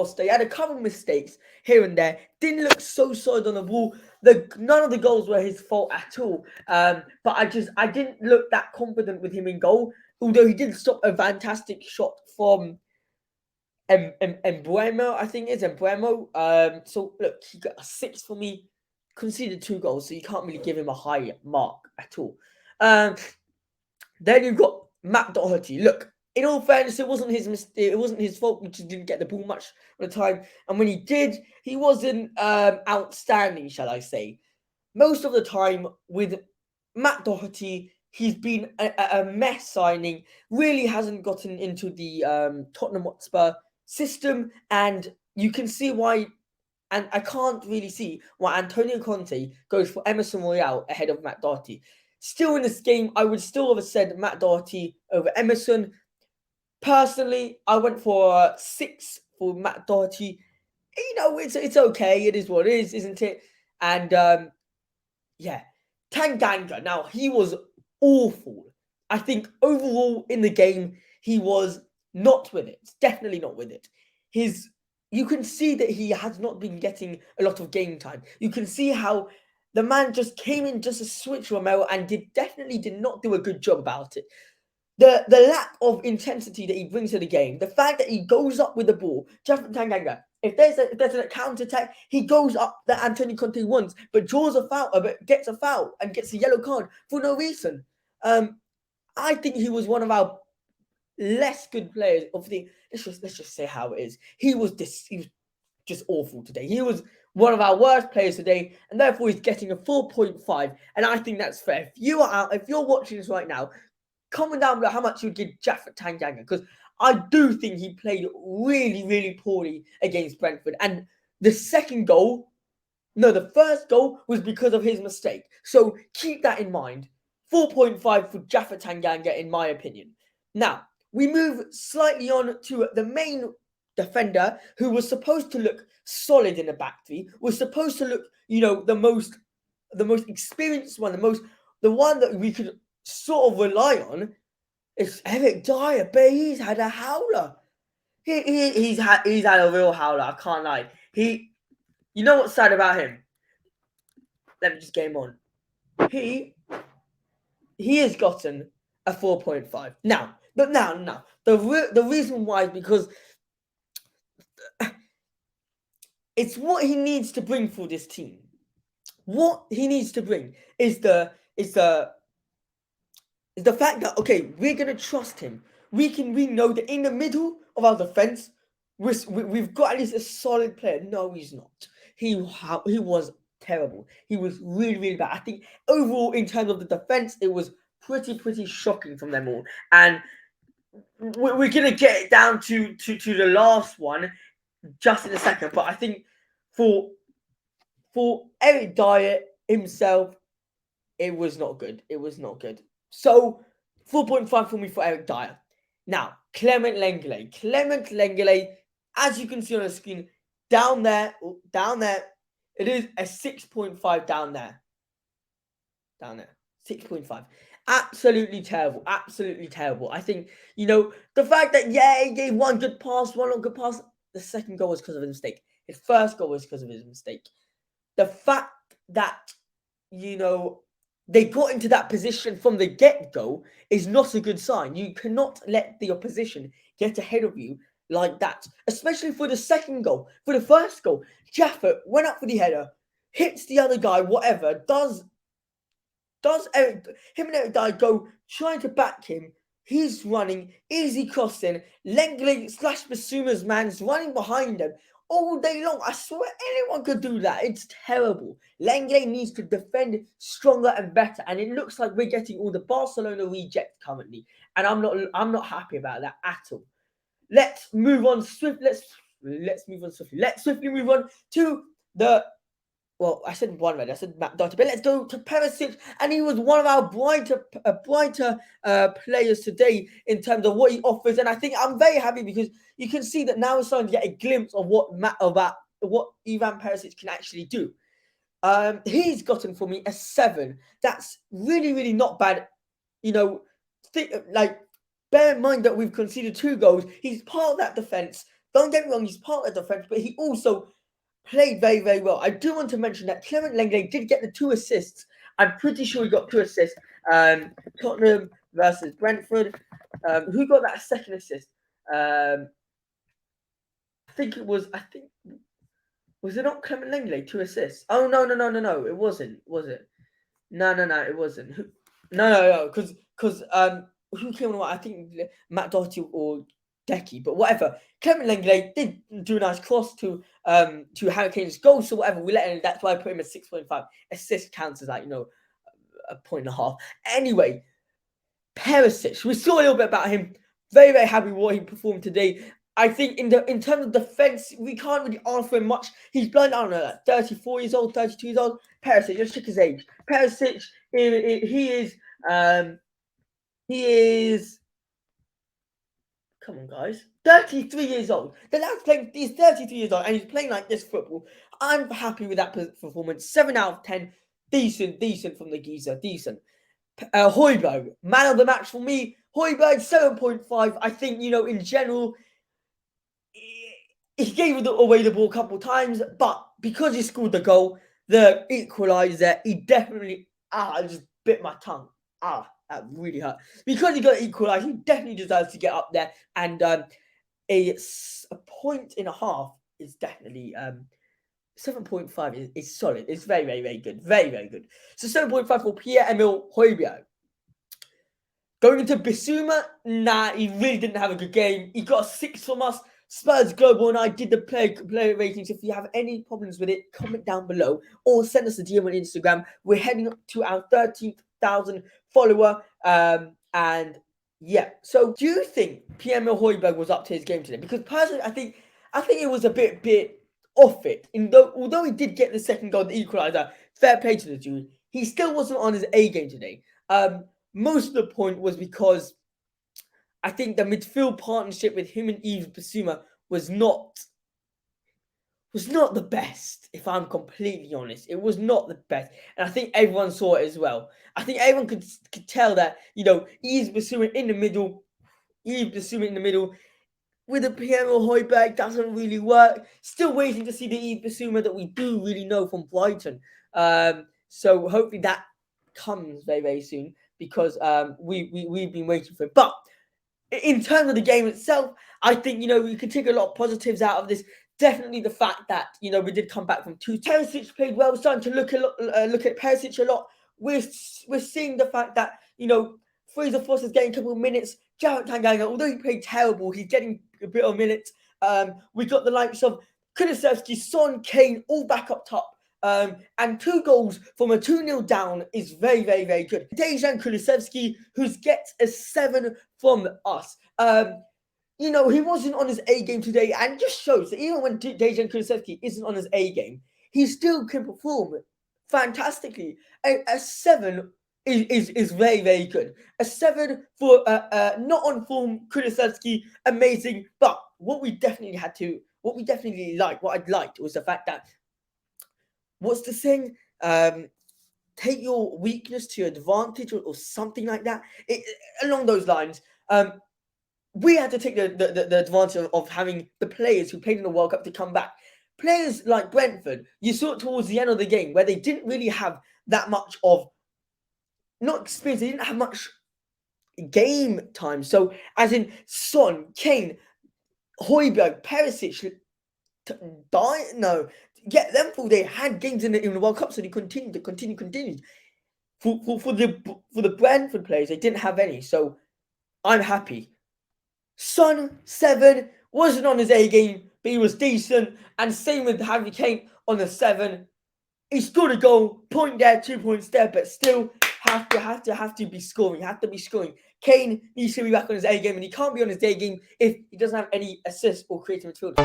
forced. He had a couple of mistakes here and there. Didn't look so solid on the ball. None of the goals were his fault at all. But I didn't look that confident with him in goal. Although he did stop a fantastic shot from Embuemo, I think it is Embuemo. So look, he got a 6 for me. Conceded 2 goals, so you can't really give him a high mark at all. Then you've got Matt Doherty. Look, in all fairness, it wasn't his mistake. It wasn't his fault. He just didn't get the ball much of the time, and when he did, he wasn't outstanding, shall I say? Most of the time with Matt Doherty, he's been a mess signing. Really hasn't gotten into the Tottenham Hotspur system, and you can see why. And I can't really see why Antonio Conte goes for Emerson Royale ahead of Matt Doherty. Still in this game, I would still have said Matt Doherty over Emerson. Personally, I went for 6 for Matt Doherty. You know, it's okay. It is what it is, isn't it? And yeah, Tanganga. Now, he was awful. I think overall in the game, he was not with it. Definitely not with it. You can see that he has not been getting a lot of game time. You can see how the man just came in just a switch Romero and definitely did not do a good job about it. The lack of intensity that he brings to the game, the fact that he goes up with the ball, Jeffrey Tanganga, if there's a counter attack, he goes up that Antonio Conte wants, but draws a foul, but gets a foul and gets a yellow card for no reason. I think he was one of our less good players of the. Let's just say how it is. He was just awful today. He was one of our worst players today, and therefore he's getting a 4.5. And I think that's fair. If you're watching this right now, comment down below how much you would give Jaffa Tanganga, because I do think he played really, really poorly against Brentford. And the first goal was because of his mistake. So keep that in mind. 4.5 for Jaffa Tanganga, in my opinion. Now, we move slightly on to the main defender, who was supposed to look solid in the back three, was supposed to look, the most experienced one, the one that we could sort of rely on. It's Eric Dyer, but he's had a howler. He's had a real howler. I can't lie. You know what's sad about him? Let me just game on. He has gotten a 4.5 now. But now, the reason why is because it's what he needs to bring for this team. What he needs to bring is the fact that, okay, we're gonna trust him. We know that in the middle of our defense, we've got at least a solid player. No, he's not. He was terrible. He was really, really bad. I think overall, in terms of the defense, it was pretty shocking from them all. And we're gonna get it down to the last one just in a second. But I think for Eric Dyer himself, it was not good. It was not good. So 4.5 for me for Eric Dyer. Now, Clement Lenglet, as you can see on the screen, down there, it is a 6.5 down there. 6.5. Absolutely terrible. I think, the fact that, he gave one good pass, one not good pass, the second goal was because of his mistake. His first goal was because of his mistake. The fact that, they got into that position from the get-go is not a good sign. You cannot let the opposition get ahead of you like that, especially for the second goal. For the first goal, Jaffa went up for the header, hits the other guy, whatever, does him and Eric Dyer go trying to back him. He's running, easy crossing, Lenglet / Basuma's man's running behind him all day long. I swear anyone could do that. It's terrible. Lenglet needs to defend stronger and better, and it looks like we're getting all the Barcelona rejects currently, and I'm not happy about that at all. Let's move on swiftly. Let's swiftly move on to the. Well, I said one already. I said Matt Doherty, but let's go to Perisic, and he was one of our brighter players today in terms of what he offers. And I think I'm very happy because you can see that now we're starting to get a glimpse of what Ivan Perisic can actually do. He's gotten for me a 7. That's really, really not bad. Bear in mind that we've conceded 2 goals. He's part of that defense. Don't get me wrong, he's part of the defense, but he also played very, very well. I do want to mention that Clement Lenglet did get the 2 assists. I'm pretty sure he got 2 assists. Tottenham versus Brentford. Who got that second assist? I think was it not Clement Lenglet 2 assists? Oh no, it wasn't, was it? No, it wasn't. No, because who came on? I think Matt Doherty or Decky, but whatever. Clement Lenglet did do a nice cross to Harry Kane's goal, so whatever. We let him. That's why I put him at 6.5. Assist counts as like a point and a half. Anyway, Perisic. We saw a little bit about him. Very, very happy with what he performed today. I think in terms of defense, we can't really ask for him much. He's blind, I don't know, like 34 years old, 32 years old. Perisic, just check his age. Perisic, he is. Come on, guys. 33 years old. The lad's playing. He's 33 years old, and he's playing like this football. I'm happy with that performance. 7 out of 10. Decent from the geezer. Decent. Højbjerg, man of the match for me. Højbjerg, 7.5. I think, in general, he gave away the ball a couple of times, but because he scored the goal, the equaliser, he definitely, I just bit my tongue. That really hurt. Because he got equalised, he definitely deserves to get up there. And a point and a half is definitely 7.5 is solid. It's very, very, very good. Very, very good. So 7.5 for Pierre-Emile Højbjerg. Going into Bissouma, he really didn't have a good game. He got a 6 from us. Spurs Global and I did the player ratings. If you have any problems with it, comment down below or send us a DM on Instagram. We're heading up to our 13,000 follower. And yeah. So do you think Pierre-Emile Højbjerg was up to his game today? Because personally, I think it was a bit off it. Although he did get the second goal, the equaliser, fair play to the dude, he still wasn't on his A game today. Most of the point was because I think the midfield partnership with him and Yves Bissouma was not the best, if I'm completely honest. It was not the best. And I think everyone saw it as well. I think everyone could tell that, Yves Bissouma in the middle with the Pierre-Emile Højbjerg doesn't really work. Still waiting to see the Yves Bissouma that we do really know from Brighton. So hopefully that comes very, very soon, because we've been waiting for it. But in terms of the game itself, I think, we could take a lot of positives out of this. Definitely the fact that, we did come back from 2. Perisic played well. We're starting to look at Perisic a lot. We're seeing the fact that, Fraser Foster's getting a couple of minutes. Jarrett Tanganga, although he played terrible, he's getting a bit of minutes. We got the likes of Kulusevski, Son, Kane, all back up top. And 2 goals from a 2-0 down is very, very, very good. Dejan Kulusevski, who gets a 7 from us. He wasn't on his A game today, and just shows that even when Dejan Kulusevski isn't on his A game, he still can perform fantastically. A 7 is very, very good. A 7 for not on form Kulusevski, amazing. But what I liked was the fact that, what's the saying? Take your weakness to your advantage, or something like that. Along those lines. We had to take the advantage of having the players who played in the World Cup to come back. Players like Brentford, you saw it towards the end of the game, where they didn't really have that much of, not experience, they didn't have much game time. So, as in Son, Kane, Højbjerg, Perisic, get them full. They had games in the World Cup, so they continued. For the Brentford players, they didn't have any. So I'm happy. Son, 7, wasn't on his A game, but he was decent. And same with Harry Kane on the 7. He scored a goal, point there, 2 points there, but still have to be scoring. Kane needs to be back on his A game, and he can't be on his A game if he doesn't have any assists or creative midfield.